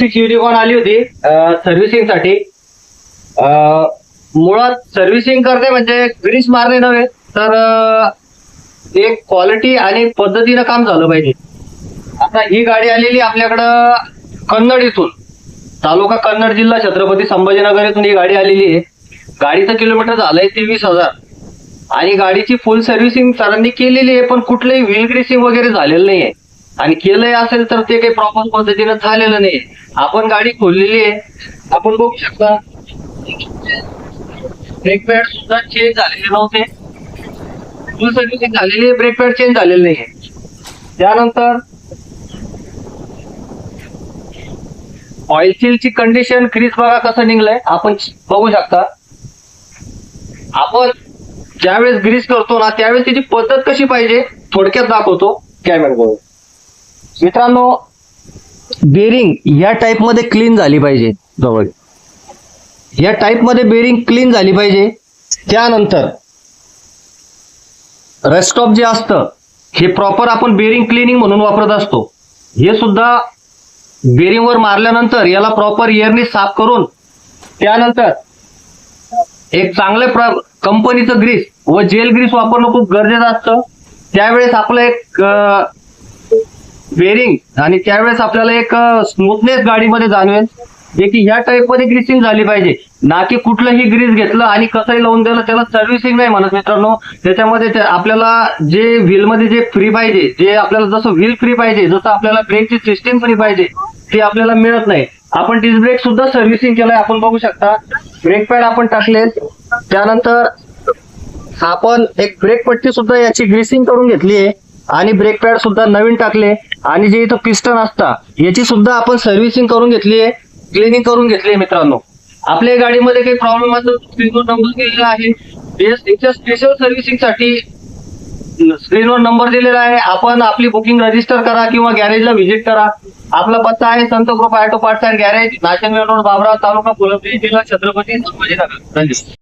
Unicorn आली होती सर्व्हिसिंगसाठी. मुळात सर्व्हिसिंग करते म्हणजे ग्रीस मारणे नव्हे तर एक क्वालिटी आणि पद्धतीनं काम झालं पाहिजे. आता ही गाडी आलेली आपल्याकडं कन्नड इथून, तालुका कन्नड, जिल्हा छत्रपती संभाजीनगर इथून ही गाडी आलेली आहे. गाडीचं किलोमीटर झालंय 23,000 आणि गाडीची फुल सर्व्हिसिंग सरांनी केलेली आहे, पण कुठलंही व्हील ग्रीसिंग वगैरे झालेलं नाहीये. आणि केलंय असेल तर ते काही प्रॉपर पद्धतीनं झालेलं नाही. आपण गाडी खोललेली आहे, आपण बघू शकता. ब्रेक पॅड सुद्धा चेंज झालेले नव्हते, फुल सर्व्हिसिंग झालेली आहे, ब्रेक पॅड चेंज झालेले नाहीये. त्यानंतर ऑइल सीलची कंडिशन, क्रीज बघा कसं निघलंय, आपण बघू शकता. आपण ज्यावेळेस ग्रीस करतो ना त्यावेळेस त्याची पद्धत कशी पाहिजे थोडक्यात दाखवतो कॅमेरावर. मित्रांनो, बेरिंग या टाइप मध्ये क्लीन झाली पाहिजे, जवळ या टाइप मध्ये बेरिंग क्लीन झाली पाहिजे. त्यानंतर रेस्टॉप जे असतं हे प्रॉपर आपण बेरिंग क्लिनिंग म्हणून वापरत असतो. हे सुद्धा बेरिंग वर मारल्यानंतर याला प्रॉपर एअरने साफ करून त्यानंतर एक चांगल्या कंपनीचं ग्रीस व जेल ग्रीस वापरणं खूप गरजेचं असतं. त्यावेळेस आपलं एक बेरिंग आणि त्यावेळेस आपल्याला एक स्मूथनेस गाडीमध्ये जाणवेल. जे की ह्या टाईप मध्ये ग्रीसिंग झाली पाहिजे, ना की कुठलंही ग्रीस घेतलं आणि कसंही लावून दिलं त्याला सर्व्हिसिंग नाही म्हणत मित्रांनो. त्याच्यामध्ये आपल्याला जे व्हील मध्ये जे फ्री पाहिजे, जे आपल्याला जसं व्हील फ्री पाहिजे, जसं आपल्याला ब्रेकची सिस्टीम फ्री पाहिजे, ते आपल्याला मिळत नाही. आपण डिस्क ब्रेक सुद्धा सर्व्हिसिंग केलंय, आपण बघू शकता. ब्रेक पॅड आपण टाकले, त्यानंतर आपण एक ब्रेक पट्टी सुद्धा याची ग्रीसिंग करून घेतली आहे आणि ब्रेक पॅड सुद्धा नवीन टाकले. आणि जे इथं पिस्टन असतात याची सुद्धा आपण सर्व्हिसिंग करून घेतली आहे, क्लिनिंग करून घेतली आहे. मित्रांनो, आपल्या गाडीमध्ये काही प्रॉब्लेम असेल स्क्रीनवर नंबर दिलेला आहे. स्पेशल सर्व्हिसिंग साठी स्क्रीनवर नंबर दिलेला आहे. आपण आपली बुकिंग रजिस्टर करा किंवा गॅरेजला व्हिजिट करा. आपला पत्ता आहे संत कृपा auto parts and garage, Nashik road, बाबरा, तालुका फुलंब्री, जिल्हा छत्रपती संभाजीनगर. धन्यवाद.